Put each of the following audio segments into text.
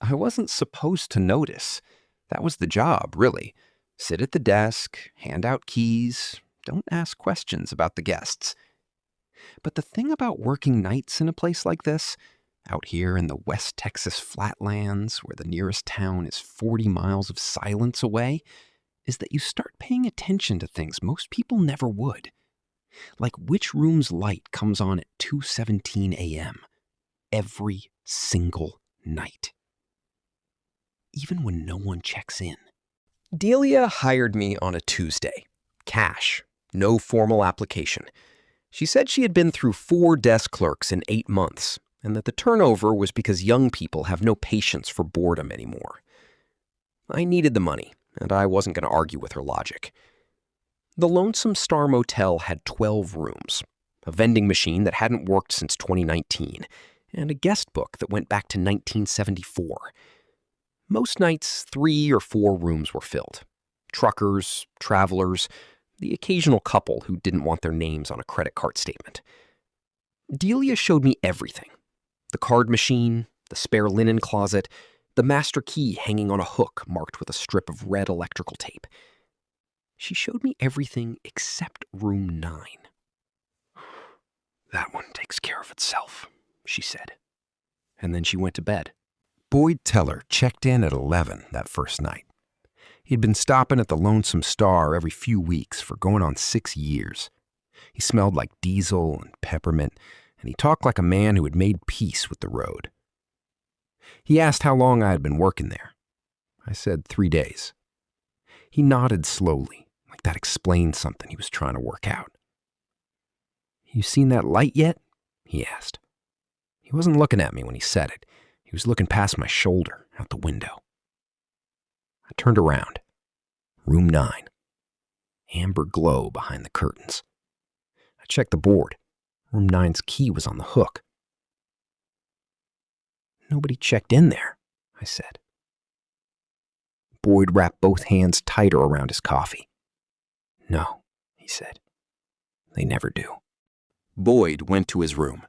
I wasn't supposed to notice. That was the job, really. Sit at the desk, hand out keys, don't ask questions about the guests. But the thing about working nights in a place like this, out here in the West Texas flatlands, where the nearest town is 40 miles of silence away, is that you start paying attention to things most people never would. Like which room's light comes on at 2:17 a.m. every single night, even when no one checks in. Delia hired me on a Tuesday. Cash. No formal application. She said she had been through 4 desk clerks in 8 months, and that the turnover was because young people have no patience for boredom anymore. I needed the money, and I wasn't going to argue with her logic. The Lonesome Star Motel had 12 rooms, a vending machine that hadn't worked since 2019, and a guest book that went back to 1974. Most nights, 3 or 4 rooms were filled. Truckers, travelers, the occasional couple who didn't want their names on a credit card statement. Delia showed me everything. The card machine, the spare linen closet, the master key hanging on a hook marked with a strip of red electrical tape. She showed me everything except room 9. "That one takes care of itself," she said. And then she went to bed. Boyd Teller checked in at 11 that first night. He'd been stopping at the Lonesome Star every few weeks for going on 6 years. He smelled like diesel and peppermint, and he talked like a man who had made peace with the road. He asked how long I had been working there. I said 3 days. He nodded slowly, like that explained something he was trying to work out. "You seen that light yet?" he asked. He wasn't looking at me when he said it. He was looking past my shoulder, out the window. I turned around. Room 9. Amber glow behind the curtains. I checked the board. Room 9's key was on the hook. "Nobody checked in there," I said. Boyd wrapped both hands tighter around his coffee. "No," he said. "They never do." Boyd went to his room.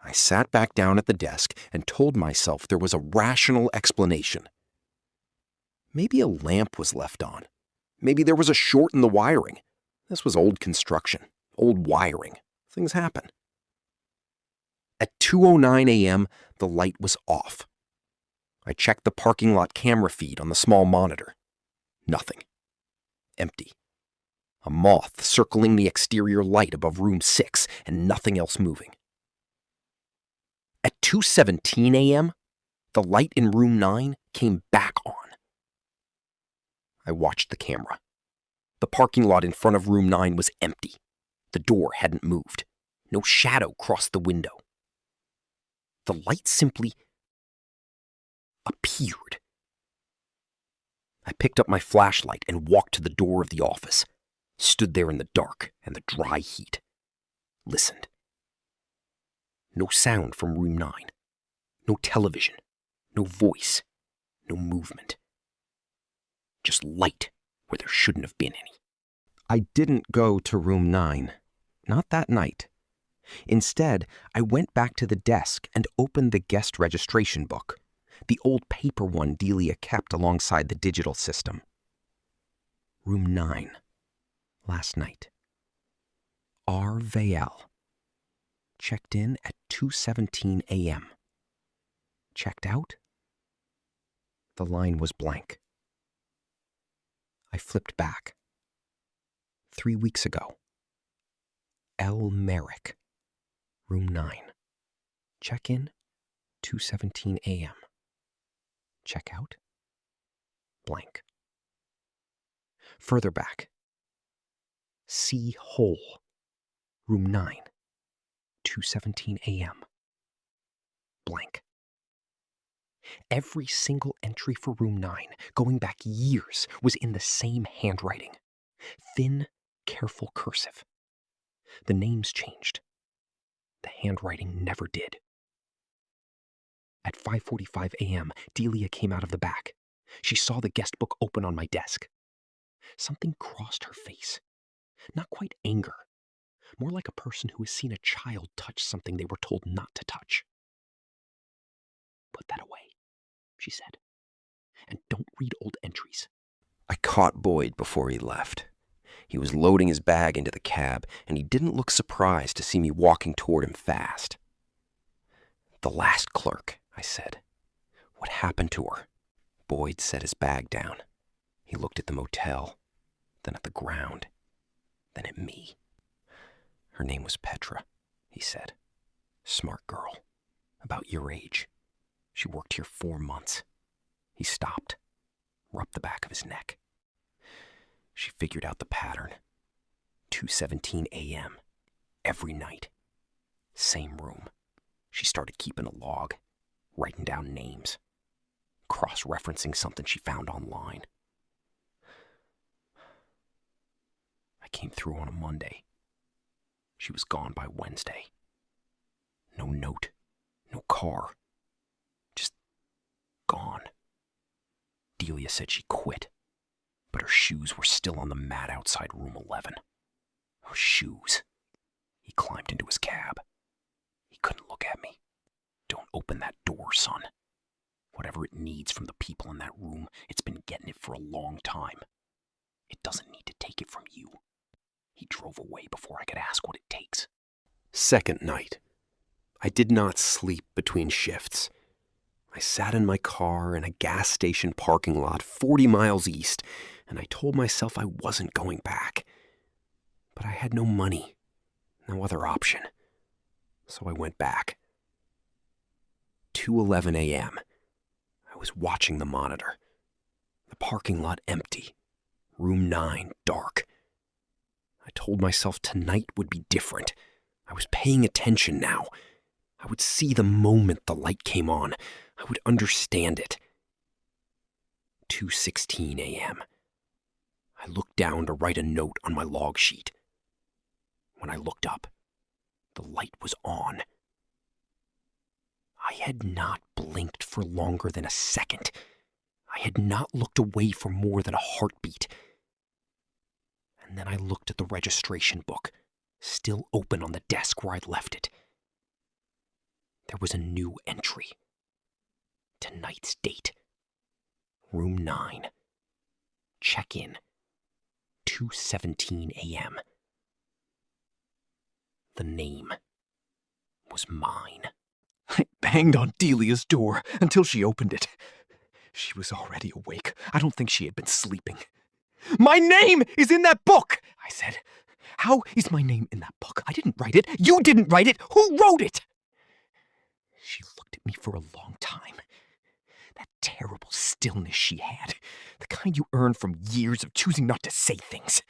I sat back down at the desk and told myself there was a rational explanation. Maybe a lamp was left on. Maybe there was a short in the wiring. This was old construction, old wiring. Things happen. At 2:09 a.m., the light was off. I checked the parking lot camera feed on the small monitor. Nothing. Empty. A moth circling the exterior light above room 6 and nothing else moving. At 2:17 a.m., the light in room 9 came back on. I watched the camera. The parking lot in front of room 9 was empty. The door hadn't moved. No shadow crossed the window. The light simply appeared. I picked up my flashlight and walked to the door of the office, stood there in the dark and the dry heat, listened. No sound from room 9. No television. No voice. No movement. Just light where there shouldn't have been any. I didn't go to room 9. Not that night. Instead, I went back to the desk and opened the guest registration book, the old paper one Delia kept alongside the digital system. Room 9. Last night. R. Vale. Checked in at 2:17 a.m. Checked out? The line was blank. I flipped back. 3 weeks ago. L. Merrick. Room 9. Check-in, 2:17 a.m. Check out? Blank. Further back. C. Hole. Room 9. 2:17 a.m. Blank. Every single entry for room 9, going back years, was in the same handwriting. Thin, careful cursive. The names changed. The handwriting never did. At 5:45 a.m., Delia came out of the back. She saw the guest book open on my desk. Something crossed her face. Not quite anger. More like a person who has seen a child touch something they were told not to touch. Put that away. she said. And don't read old entries. I caught Boyd before he left. He was loading his bag into the cab, and he didn't look surprised to see me walking toward him fast. "The last clerk," I said. "What happened to her?" Boyd set his bag down. He looked at the motel, then at the ground, then at me. "Her name was Petra," he said. "Smart girl. About your age. She worked here 4 months. He stopped, rubbed the back of his neck. She figured out the pattern. 2:17 a.m. every night. Same room. She started keeping a log, writing down names, cross-referencing something she found online. I came through on a Monday. She was gone by Wednesday. No note, no car. Just gone. Delia said she quit, but her shoes were still on the mat outside room 11. Her shoes. He climbed into his cab. He couldn't look at me. "Don't open that door, son. Whatever it needs from the people in that room, it's been getting it for a long time. It doesn't need to take it from you." He drove away before I could ask what it takes. Second night. I did not sleep between shifts. I sat in my car in a gas station parking lot 40 miles east, and I told myself I wasn't going back. But I had no money, no other option. So I went back. 2:11 a.m. I was watching the monitor. The parking lot empty. Room 9 dark. I told myself tonight would be different. I was paying attention now. I would see the moment the light came on. I would understand it. 2:16 a.m. I looked down to write a note on my log sheet. When I looked up, the light was on. I had not blinked for longer than a second. I had not looked away for more than a heartbeat. And then I looked at the registration book, still open on the desk where I'd left it. There was a new entry. Tonight's date. Room 9. Check-in. 2:17 a.m. The name was mine. I banged on Delia's door until she opened it. She was already awake. I don't think she had been sleeping. "My name is in that book," I said. "How is my name in that book? I didn't write it. You didn't write it. Who wrote it?" She looked at me for a long time. That terrible stillness she had, the kind you earn from years of choosing not to say things.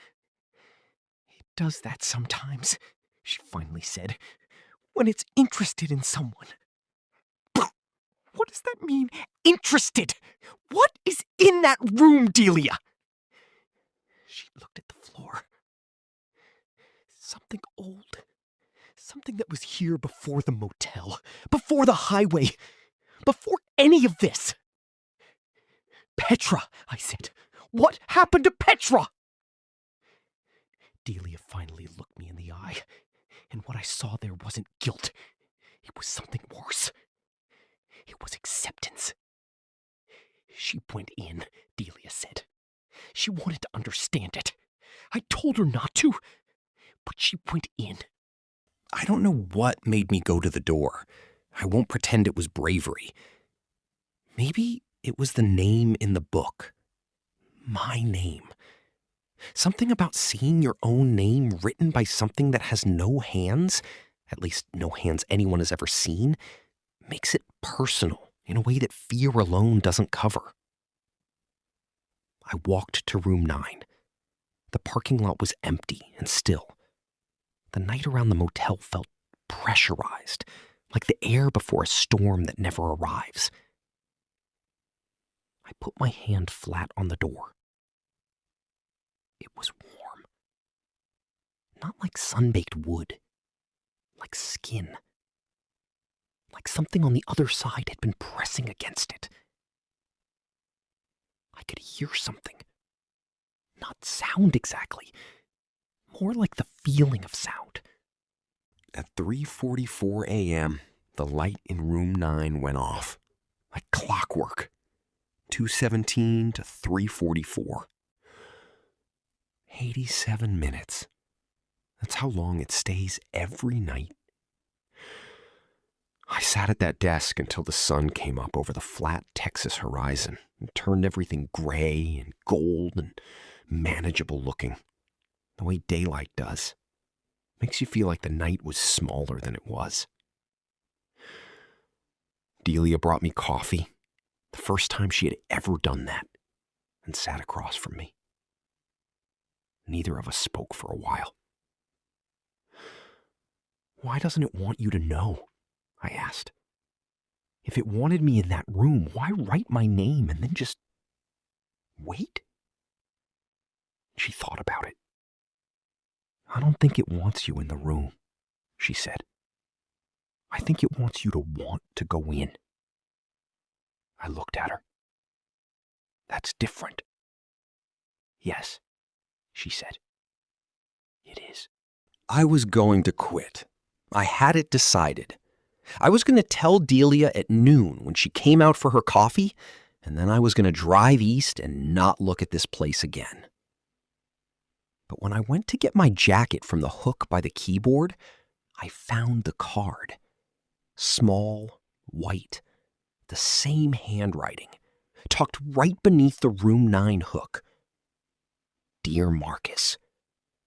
"It does that sometimes," she finally said, "when it's interested in someone." What does that mean, interested? What is in that room, Delia? She looked at the floor. Something old. Something that was here before the motel, before the highway, before any of this. "Petra," I said. "What happened to Petra?" Delia finally looked me in the eye, and what I saw there wasn't guilt. It was something worse. It was acceptance. "She went in," Delia said. "She wanted to understand it. I told her not to, but she went in." I don't know what made me go to the door. I won't pretend it was bravery. Maybe it was the name in the book. My name. Something about seeing your own name written by something that has no hands, at least no hands anyone has ever seen, makes it personal in a way that fear alone doesn't cover. I walked to room 9. The parking lot was empty and still. The night around the motel felt pressurized, like the air before a storm that never arrives. I put my hand flat on the door. It was warm. Not like sunbaked wood. Like skin. Like something on the other side had been pressing against it. I could hear something. Not sound exactly. More like the feeling of sound. At 3:44 a.m., the light in room 9 went off. Like clockwork. 2:17 to 3:44. 87 minutes. That's how long it stays every night. I sat at that desk until the sun came up over the flat Texas horizon and turned everything gray and gold and manageable looking, the way daylight does. Makes you feel like the night was smaller than it was. Delia brought me coffee, the first time she had ever done that, and sat across from me. Neither of us spoke for a while. "Why doesn't it want you to know?" I asked. "If it wanted me in that room, why write my name and then just wait?" She thought about it. "I don't think it wants you in the room," she said. "I think it wants you to want to go in." I looked at her. "That's different." "Yes," she said. "It is." I was going to quit. I had it decided. I was going to tell Delia at noon when she came out for her coffee, and then I was going to drive east and not look at this place again. But when I went to get my jacket from the hook by the keyboard, I found the card. Small, white, the same handwriting, tucked right beneath the room 9 hook. "Dear Marcus,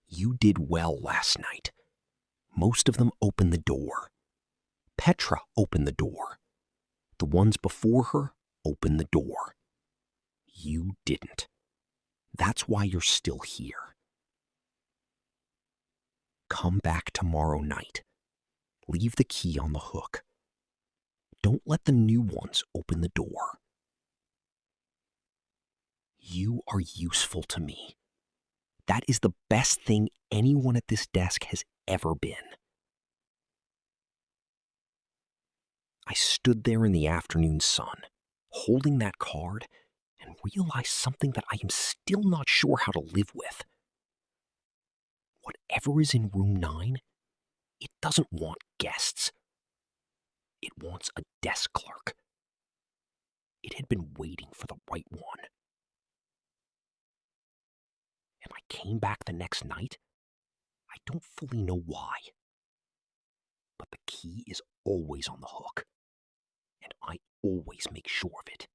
you did well last night. Most of them opened the door. Petra opened the door. The ones before her opened the door. You didn't. That's why you're still here. Come back tomorrow night. Leave the key on the hook. Don't let the new ones open the door. You are useful to me. That is the best thing anyone at this desk has ever been." I stood there in the afternoon sun, holding that card, and realized something that I am still not sure how to live with. Whatever is in room 9, it doesn't want guests. It wants a desk clerk. It had been waiting for the right one. And I came back the next night. I don't fully know why. But the key is always on the hook, and I always make sure of it.